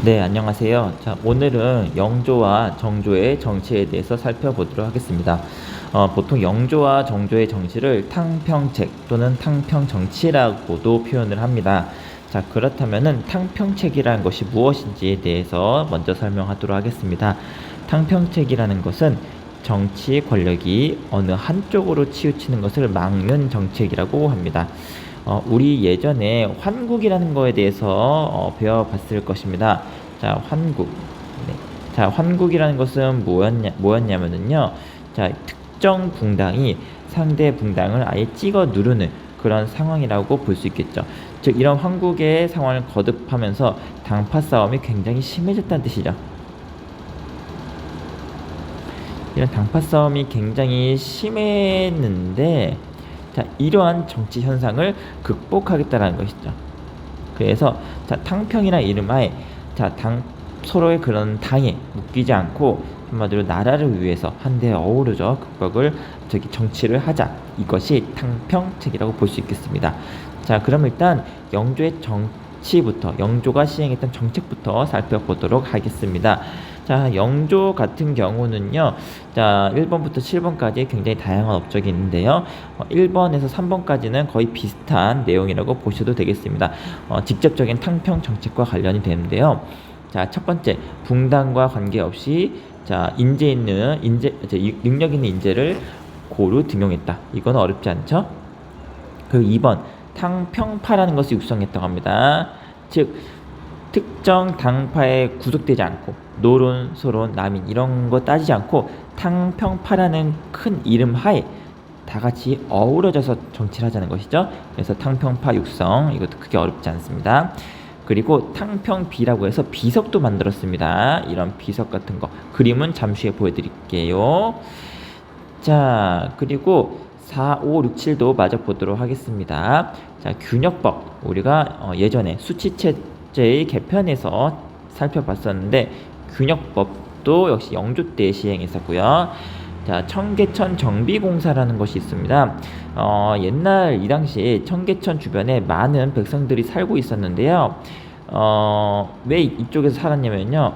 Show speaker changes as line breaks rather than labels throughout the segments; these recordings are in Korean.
네, 안녕하세요. 자, 오늘은 영조와 정조의 정치에 대해서 살펴보도록 하겠습니다. 보통 영조와 정조의 정치를 탕평책 또는 탕평정치라고도 표현을 합니다. 자, 그렇다면은 탕평책이라는 것이 무엇인지에 대해서 먼저 설명하도록 하겠습니다. 탕평책이라는 것은 정치 권력이 어느 한쪽으로 치우치는 것을 막는 정책이라고 합니다. 우리 예전에 환국이라는 거에 대해서 배워봤을 것입니다. 자, 환국. 네. 자, 환국이라는 것은 뭐였냐면은요. 자, 특정 붕당이 상대 붕당을 아예 찍어 누르는 그런 상황이라고 볼 수 있겠죠. 즉, 이런 환국의 상황을 거듭하면서 당파 싸움이 굉장히 심해졌다는 뜻이죠. 이런 당파 싸움이 굉장히 심했는데, 자, 이러한 정치 현상을 극복하겠다라는 것이죠. 그래서 자, 탕평이라는 이름하에 서로의 그런 당에 묶이지 않고 한마디로 나라를 위해서 한데 어우러져 극복을 정치를 하자. 이것이 탕평책이라고 볼 수 있겠습니다. 자, 그럼 일단 영조의 정치부터 영조가 시행했던 정책부터 살펴보도록 하겠습니다. 자, 영조 같은 경우는요. 자, 1번부터 7번까지 굉장히 다양한 업적이 있는데요. 1번에서 3번까지는 거의 비슷한 내용이라고 보셔도 되겠습니다. 직접적인 탕평 정책과 관련이 되는데요. 자, 첫 번째, 붕당과 관계없이 자, 능력 있는 인재를 고루 등용했다. 이건 어렵지 않죠? 그리고 2번, 탕평파라는 것을 육성했다고 합니다. 즉, 특정 당파에 구속되지 않고 노론, 소론, 남인 이런 거 따지지 않고 탕평파라는 큰 이름 하에 다 같이 어우러져서 정치를 하자는 것이죠. 그래서 탕평파 육성, 이것도 크게 어렵지 않습니다. 그리고 탕평비라고 해서 비석도 만들었습니다. 이런 비석 같은 거 그림은 잠시 후에 보여드릴게요. 자, 그리고 4, 5, 6, 7도 마저 보도록 하겠습니다. 자, 균역법, 우리가 예전에 수치체제의 개편에서 살펴봤었는데 균역법도 역시 영조 때 시행했었고요. 자, 청계천 정비공사라는 것이 있습니다. 옛날 이 당시에 청계천 주변에 많은 백성들이 살고 있었는데요. 왜 이쪽에서 살았냐면요.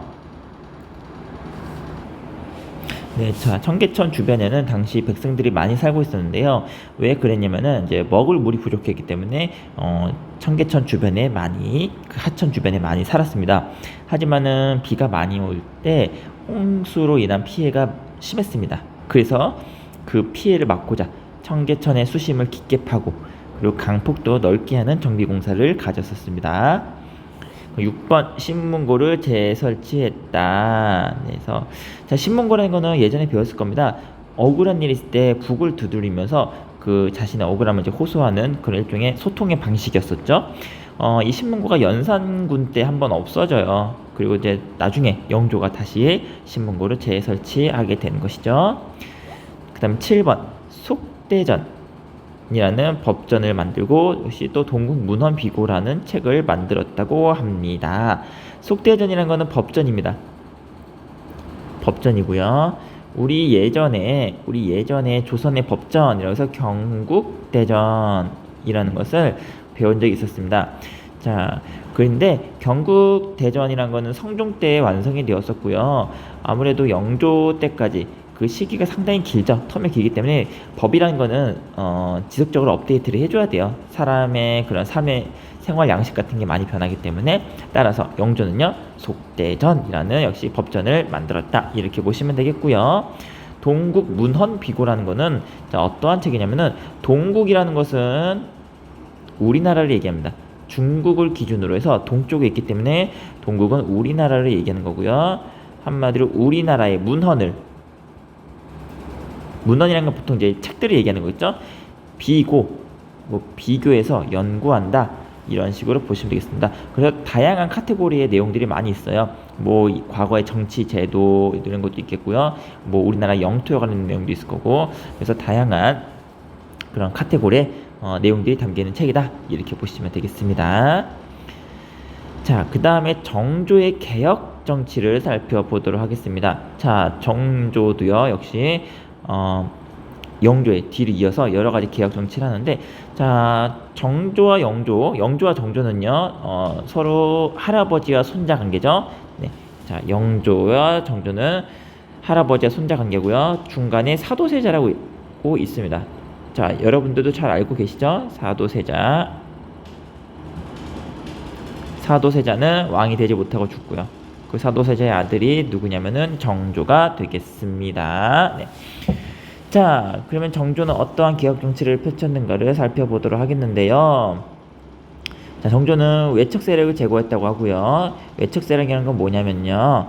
네, 자, 청계천 주변에는 당시 백성들이 많이 살고 있었는데요. 왜 그랬냐면은 이제 먹을 물이 부족했기 때문에 청계천 주변에 그 하천 주변에 많이 살았습니다. 하지만은 비가 많이 올 때 홍수로 인한 피해가 심했습니다. 그래서 그 피해를 막고자 청계천의 수심을 깊게 파고 그리고 강폭도 넓게 하는 정비공사를 가졌었습니다. 6번 신문고를 재설치했다. 그래서 자, 신문고라는 거는 예전에 배웠을 겁니다. 억울한 일이 있을 때 북을 두드리면서 그 자신의 억울함을 이제 호소하는 그런 일종의 소통의 방식이었었죠. 이 신문고가 연산군 때 한번 없어져요. 그리고 이제 나중에 영조가 다시 신문고를 재설치하게 되는 것이죠. 그 다음 7번 속대전 이라는 법전을 만들고 역시 또 동국문헌비고라는 책을 만들었다고 합니다. 속대전이라는 것은 법전입니다. 법전이고요. 우리 예전에 조선의 법전이라고 해서 경국대전이라는 것을 배운 적이 있었습니다. 자, 그런데 경국대전이라는 것은 성종 때 완성이 되었었고요. 아무래도 영조 때까지 그 시기가 상당히 길죠. 텀이 길기 때문에 법이라는 거는 지속적으로 업데이트를 해줘야 돼요. 사람의 그런 삶의 생활 양식 같은 게 많이 변하기 때문에 따라서 영조는요 속대전이라는 역시 법전을 만들었다 이렇게 보시면 되겠고요. 동국문헌비고라는 거는 자, 어떠한 책이냐면은 동국이라는 것은 우리나라를 얘기합니다. 중국을 기준으로 해서 동쪽에 있기 때문에 동국은 우리나라를 얘기하는 거고요. 한마디로 우리나라의 문헌이라는 건 보통 이제 책들을 얘기하는 거 있죠. 비교해서 연구한다 이런 식으로 보시면 되겠습니다. 그래서 다양한 카테고리의 내용들이 많이 있어요. 뭐 과거의 정치 제도 이런 것도 있겠고요. 뭐 우리나라 영토에 관련 내용도 있을 거고 그래서 다양한 그런 카테고리의 내용들이 담기는 책이다 이렇게 보시면 되겠습니다. 자, 그 다음에 정조의 개혁 정치를 살펴보도록 하겠습니다. 자, 정조도요 역시 영조의 뒤를 이어서 여러 가지 개혁 정치를 하는데 자, 정조와 영조, 영조와 정조는요, 서로 할아버지와 손자 관계죠. 네. 자, 영조와 정조는 할아버지와 손자 관계고요. 중간에 사도세자라고 있습니다. 자, 여러분들도 잘 알고 계시죠? 사도세자. 사도세자는 왕이 되지 못하고 죽고요. 그 사도세자의 아들이 누구냐면은 정조가 되겠습니다. 네. 자, 그러면 정조는 어떠한 개혁 정치를 펼쳤는가를 살펴보도록 하겠는데요. 자, 정조는 외척 세력을 제거했다고 하고요. 외척 세력이라는 건 뭐냐면요.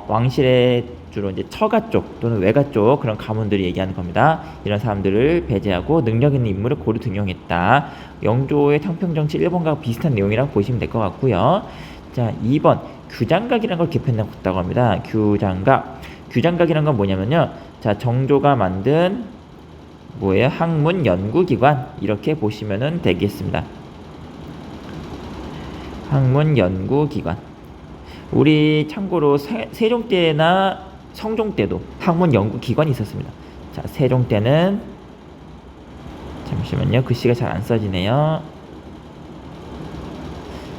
왕실의 주로 이제 처가 쪽 또는 외가 쪽 그런 가문들이 얘기하는 겁니다. 이런 사람들을 배제하고 능력 있는 인물을 고루 등용했다. 영조의 탕평 정치 일본과 비슷한 내용이라고 보시면 될 것 같고요. 자, 2번 규장각이라는 걸 개편했다고 합니다. 규장각. 규장각이라는 건 뭐냐면요. 자, 정조가 만든 뭐예요? 학문 연구기관 이렇게 보시면 되겠습니다. 학문 연구기관. 우리 참고로 세종 때나 성종 때도 학문 연구기관이 있었습니다. 자, 세종 때는 잠시만요. 글씨가 잘 안 써지네요.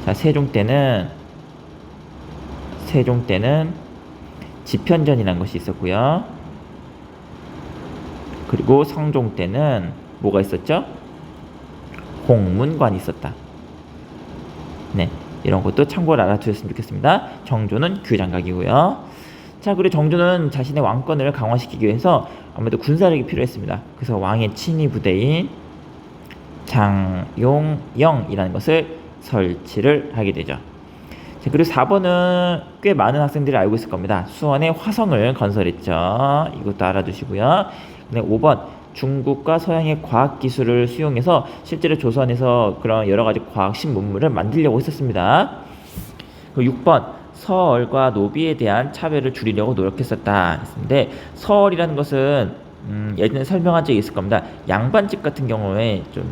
자, 세종 때는 집현전이라는 것이 있었고요. 그리고 성종 때는 뭐가 있었죠? 공문관이 있었다. 네, 이런 것도 참고로 알아두셨으면 좋겠습니다. 정조는 규장각이고요. 자, 그리고 정조는 자신의 왕권을 강화시키기 위해서 아무래도 군사력이 필요했습니다. 그래서 왕의 친위 부대인 장용영이라는 것을 설치를 하게 되죠. 자, 그리고 4번은 꽤 많은 학생들이 알고 있을 겁니다. 수원에 화성을 건설했죠. 이것도 알아두시고요. 네, 5번 중국과 서양의 과학기술을 수용해서 실제로 조선에서 그런 여러가지 과학 신문물을 만들려고 했었습니다. 그리고 6번 서얼과 노비에 대한 차별을 줄이려고 노력했었다 했는데, 서얼이라는 것은 예전에 설명한 적이 있을 겁니다. 양반집 같은 경우에 좀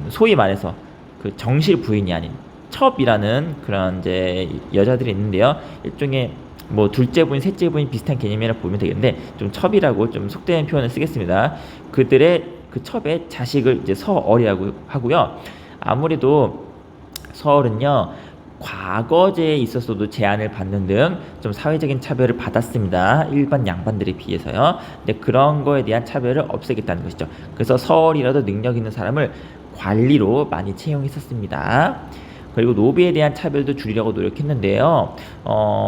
소위 말해서 그 정실 부인이 아닌 첩이라는 그런 이제 여자들이 있는데요. 일종의 뭐 둘째 부인, 셋째 부인 비슷한 개념이라 보면 되겠는데, 좀 첩이라고 좀 속된 표현을 쓰겠습니다. 그들의 그 첩의 자식을 이제 서얼이라고 하고요. 아무래도 서얼은요, 과거제에 있어서도 제한을 받는 등 좀 사회적인 차별을 받았습니다. 일반 양반들에 비해서요. 근데 그런 거에 대한 차별을 없애겠다는 것이죠. 그래서 서얼이라도 능력 있는 사람을 관리로 많이 채용했었습니다. 그리고 노비에 대한 차별도 줄이려고 노력했는데요.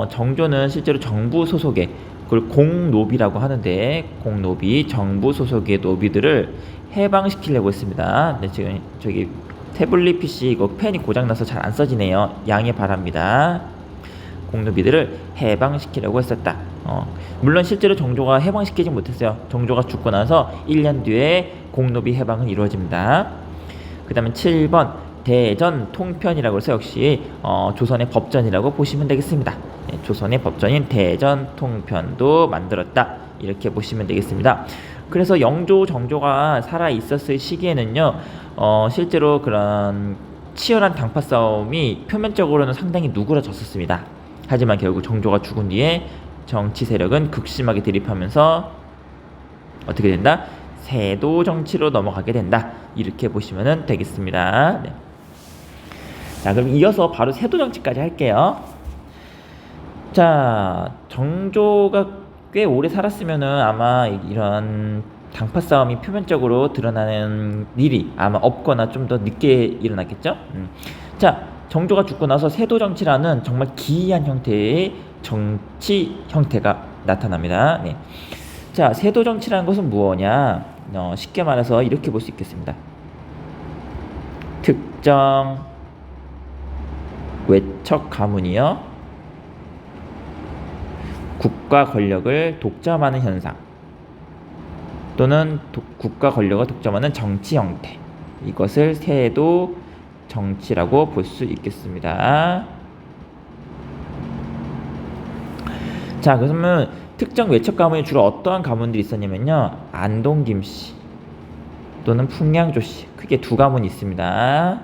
정조는 실제로 정부 소속의, 그걸 공노비라고 하는데, 공노비, 정부 소속의 노비들을 해방시키려고 했습니다. 근데 지금 저기 태블릿 PC 이거 펜이 고장나서 잘 안 써지네요. 양해 바랍니다. 공노비들을 해방시키려고 했었다. 물론 실제로 정조가 해방시키지 못했어요. 정조가 죽고 나서 1년 뒤에 공노비 해방은 이루어집니다. 그 다음에 7번 대전 통편이라고 해서 역시 조선의 법전이라고 보시면 되겠습니다. 네, 조선의 법전인 대전 통편도 만들었다. 이렇게 보시면 되겠습니다. 그래서 영조, 정조가 살아 있었을 시기에는요, 실제로 그런 치열한 당파 싸움이 표면적으로는 상당히 누그러졌었습니다. 하지만 결국 정조가 죽은 뒤에 정치 세력은 극심하게 대립하면서 어떻게 된다? 세도 정치로 넘어가게 된다. 이렇게 보시면 되겠습니다. 네. 자, 그럼 이어서 바로 세도 정치까지 할게요. 자, 정조가 꽤 오래 살았으면은 아마 이런 당파 싸움이 표면적으로 드러나는 일이 아마 없거나 좀 더 늦게 일어났겠죠. 자, 정조가 죽고 나서 세도 정치라는 정말 기이한 형태의 정치 형태가 나타납니다. 네. 자, 세도 정치라는 것은 무엇이냐? 쉽게 말해서 이렇게 볼 수 있겠습니다. 특정 외척 가문이요, 국가 권력을 독점하는 현상, 또는 국가 권력을 독점하는 정치 형태, 이것을 세도 정치라고 볼 수 있겠습니다. 자, 그러면 특정 외척 가문이 주로 어떠한 가문들이 있었냐면요, 안동 김씨 또는 풍량조 씨, 크게 두 가문이 있습니다.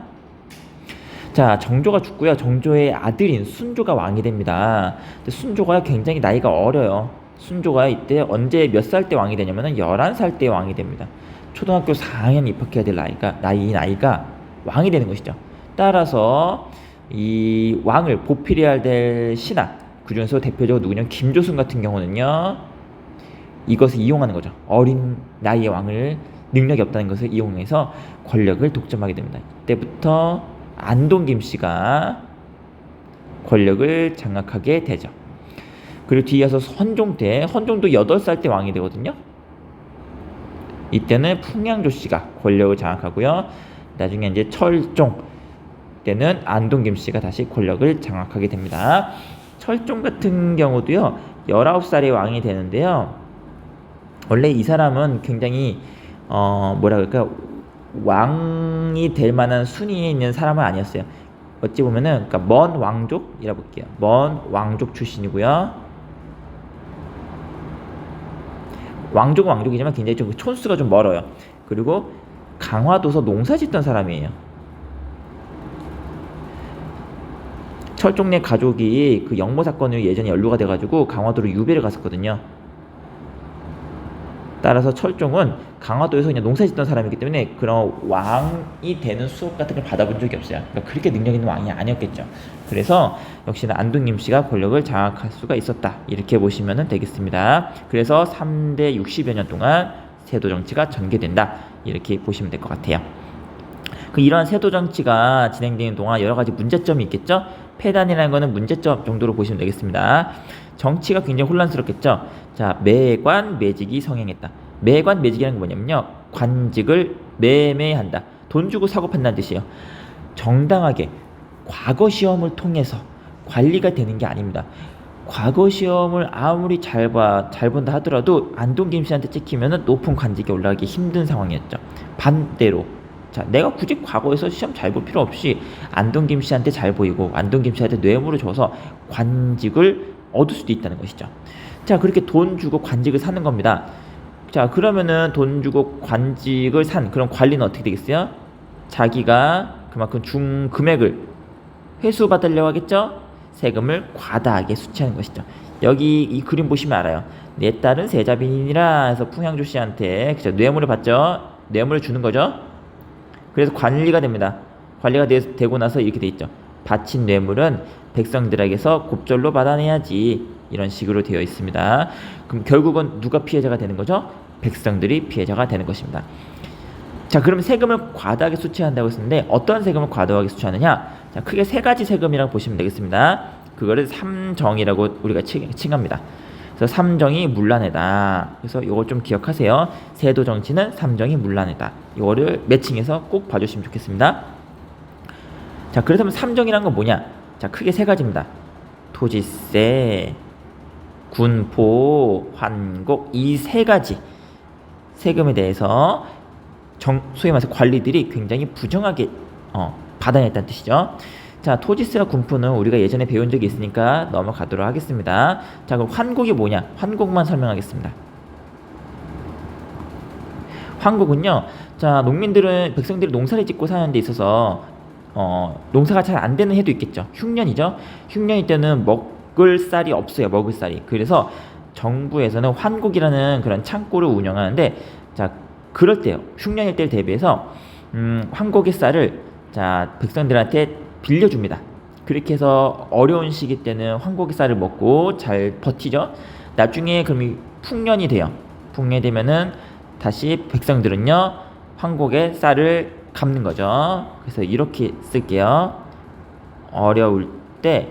자, 정조가 죽고요. 정조의 아들인 순조가 왕이 됩니다. 순조가 굉장히 나이가 어려요. 순조가 이때 언제 몇 살 때 왕이 되냐면은 11살 때 왕이 됩니다. 초등학교 4학년 입학해야 될 나이가 왕이 되는 것이죠. 따라서 이 왕을 보필해야 될 신하, 그중에서 대표적으로 누구냐면 김조순 같은 경우는요, 이것을 이용하는 거죠. 어린 나이의 왕을, 능력이 없다는 것을 이용해서 권력을 독점하게 됩니다. 이때부터 안동 김씨가 권력을 장악하게 되죠. 그리고 뒤에서 헌종도 8살 때 왕이 되거든요. 이때는 풍양조씨가 권력을 장악하고요. 나중에 이제 철종 때는 안동 김씨가 다시 권력을 장악하게 됩니다. 철종 같은 경우도요, 19살에 왕이 되는데요. 원래 이 사람은 굉장히 뭐라 그럴까, 왕이 될 만한 순위에 있는 사람은 아니었어요. 어찌 보면은, 그러니까 먼 왕족이라 볼게요. 먼 왕족 출신이고요. 왕족은 왕족이지만 굉장히 좀 촌수가 좀 멀어요. 그리고 강화도서 농사 짓던 사람이에요. 철종네 가족이 그 영모 사건으로 예전에 연루가 돼가지고 강화도로 유배를 갔었거든요. 따라서 철종은 강화도에서 그냥 농사 짓던 사람이기 때문에 그런 왕이 되는 수업 같은 걸 받아본 적이 없어요. 그러니까 그렇게 능력 있는 왕이 아니었겠죠. 그래서 역시나 안동 김씨가 권력을 장악할 수가 있었다, 이렇게 보시면 되겠습니다. 그래서 3대 60여 년 동안 세도 정치가 전개된다, 이렇게 보시면 될 것 같아요. 이러한 세도 정치가 진행되는 동안 여러 가지 문제점이 있겠죠. 폐단이라는 것은 문제점 정도로 보시면 되겠습니다. 정치가 굉장히 혼란스럽겠죠. 자, 매관 매직이 성행했다. 매관 매직이라는 게 뭐냐면요, 관직을 매매한다. 돈 주고 사고 판다는 뜻이에요. 정당하게 과거 시험을 통해서 관리가 되는 게 아닙니다. 과거 시험을 아무리 잘 본다 하더라도 안동 김씨한테 찍히면 높은 관직에 올라가기 힘든 상황이었죠. 반대로, 자, 내가 굳이 과거에서 시험 잘 볼 필요 없이 안동 김씨한테 잘 보이고 안동 김씨한테 뇌물을 줘서 관직을 얻을 수도 있다는 것이죠. 자, 그렇게 돈 주고 관직을 사는 겁니다. 자, 그러면은 돈 주고 관직을 산 그런 관리는 어떻게 되겠어요? 자기가 그만큼 준 금액을 회수받으려고 하겠죠? 세금을 과다하게 수취하는 것이죠. 여기 이 그림 보시면 알아요. 내 딸은 세자빈이라 해서 풍양조 씨한테 그죠, 뇌물을 받죠. 뇌물을 주는 거죠. 그래서 관리가 됩니다. 관리가 되고 나서 이렇게 돼 있죠. 바친 뇌물은 백성들에게서 곱절로 받아내야지, 이런 식으로 되어 있습니다. 그럼 결국은 누가 피해자가 되는 거죠? 백성들이 피해자가 되는 것입니다. 자, 그럼 세금을 과다하게 수취한다고 했었는데 어떤 세금을 과다하게 수취하느냐? 자, 크게 세 가지 세금이라고 보시면 되겠습니다. 그거를 삼정이라고 우리가 칭합니다. 그래서 삼정이 문란회다. 그래서 이걸 좀 기억하세요. 세도 정치는 삼정이 문란회다. 이거를 매칭해서 꼭 봐주시면 좋겠습니다. 자, 그렇다면 삼정이란 건 뭐냐? 자, 크게 세 가지입니다. 토지세, 군포, 환곡, 이 세 가지 세금에 대해서 소위 말해서 관리들이 굉장히 부정하게 받아냈다는 뜻이죠. 자, 토지세와 군포는 우리가 예전에 배운 적이 있으니까 넘어가도록 하겠습니다. 자, 그럼 환곡이 뭐냐? 환곡만 설명하겠습니다. 환곡은요, 자, 백성들이 농사를 짓고 사는 데 있어서 농사가 잘 안 되는 해도 있겠죠. 흉년이죠. 흉년일 때는 먹을 쌀이 없어요. 먹을 쌀이. 그래서 정부에서는 환곡이라는 그런 창고를 운영하는데, 자, 그럴 때요, 흉년일 때를 대비해서 환곡의 쌀을, 자, 백성들한테 빌려줍니다. 그렇게 해서 어려운 시기 때는 환곡의 쌀을 먹고 잘 버티죠. 나중에 그럼 풍년이 돼요. 풍년이 되면은 다시 백성들은요, 환곡의 쌀을 갚는 거죠. 그래서 이렇게 쓸게요. 어려울 때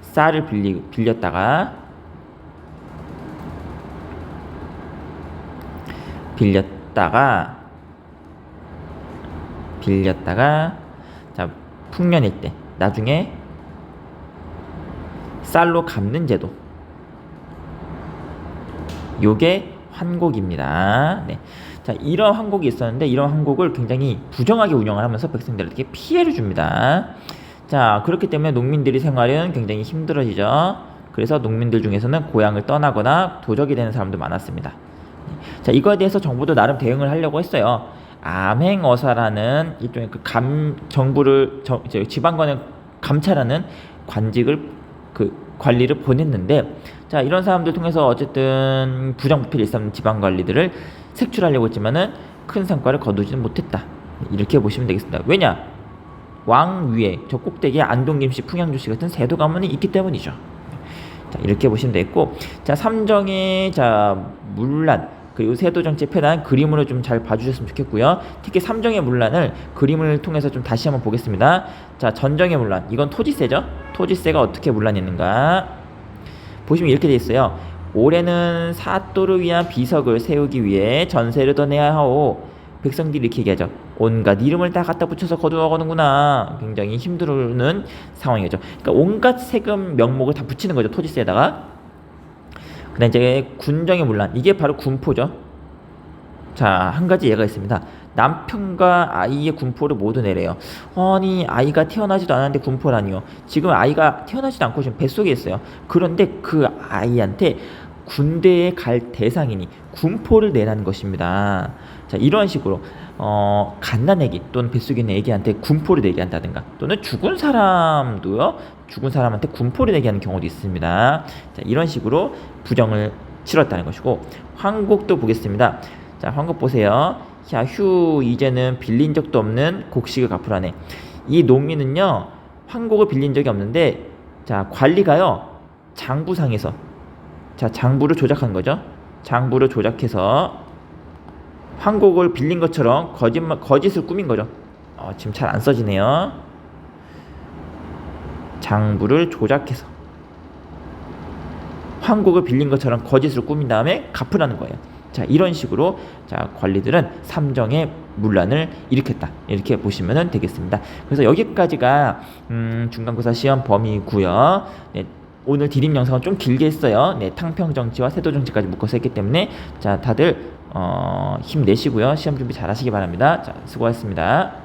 쌀을 빌렸다가 자, 풍년일 때 나중에 쌀로 갚는 제도, 요게 환곡입니다. 네. 자, 이런 환곡이 있었는데 이런 환곡을 굉장히 부정하게 운영을 하면서 백성들에게 피해를 줍니다. 자, 그렇기 때문에 농민들이 생활은 굉장히 힘들어지죠. 그래서 농민들 중에서는 고향을 떠나거나 도적이 되는 사람도 많았습니다. 자, 이거에 대해서 정부도 나름 대응을 하려고 했어요. 암행어사라는 일종의 정부를 지방관을 감찰하는 관직을 관리를 보냈는데, 자, 이런 사람들 통해서 어쨌든 부정부패를 일삼는 지방관리들을 색출하려고 했지만은 큰 성과를 거두지는 못했다. 이렇게 보시면 되겠습니다. 왜냐? 왕 위에 저 꼭대기에 안동김씨, 풍양주씨 같은 세도 가문이 있기 때문이죠. 자, 이렇게 보시면 되겠고, 자, 삼정의 문란 그리고 세도 정치 패단 그림으로 좀 잘 봐주셨으면 좋겠고요. 특히 삼정의 문란을 그림을 통해서 좀 다시 한번 보겠습니다. 자, 전정의 문란, 이건 토지세죠. 토지세가 어떻게 문란했는가 보시면 이렇게 돼 있어요. 올해는 사또를 위한 비석을 세우기 위해 전세를 더 내야 하오. 백성들이 이렇게 얘기하죠. 온갖 이름을 다 갖다 붙여서 거두어가는구나. 굉장히 힘들는 상황이죠. 그러니까 온갖 세금 명목을 다 붙이는 거죠. 토지세에다가. 그다음 이제 군정의 문란. 이게 바로 군포죠. 자, 한 가지 예가 있습니다. 남편과 아이의 군포를 모두 내래요. 아니, 아이가 태어나지도 않았는데 군포라니요. 지금 아이가 태어나지도 않고 지금 뱃속에 있어요. 그런데 그 아이한테 군대에 갈 대상이니 군포를 내라는 것입니다. 자, 이런 식으로 갓난아기 또는 뱃속에 있는 아기한테 군포를 내게 한다든가, 또는 죽은 사람도요, 죽은 사람한테 군포를 내게 하는 경우도 있습니다. 자, 이런 식으로 부정을 치렀다는 것이고, 황곡도 보겠습니다. 자, 황곡 보세요. 자, 이제는 빌린 적도 없는 곡식을 갚으라네. 이 농민은요, 황곡을 빌린 적이 없는데, 자, 관리가요, 장부상에서, 자, 장부를 조작한 거죠. 장부를 조작해서 황곡을 빌린 것처럼 거짓을 꾸민 거죠. 지금 잘 안 써지네요. 장부를 조작해서 황곡을 빌린 것처럼 거짓을 꾸민 다음에 갚으라는 거예요. 자, 이런 식으로 자, 관리들은 삼정의 문란을 일으켰다. 이렇게 보시면 되겠습니다. 그래서 여기까지가 중간고사 시험 범위고요. 네, 오늘 디딤 영상은 좀 길게 했어요. 네, 탕평정치와 세도정치까지 묶어서 했기 때문에 자, 다들 힘내시고요. 시험 준비 잘 하시기 바랍니다. 자, 수고하셨습니다.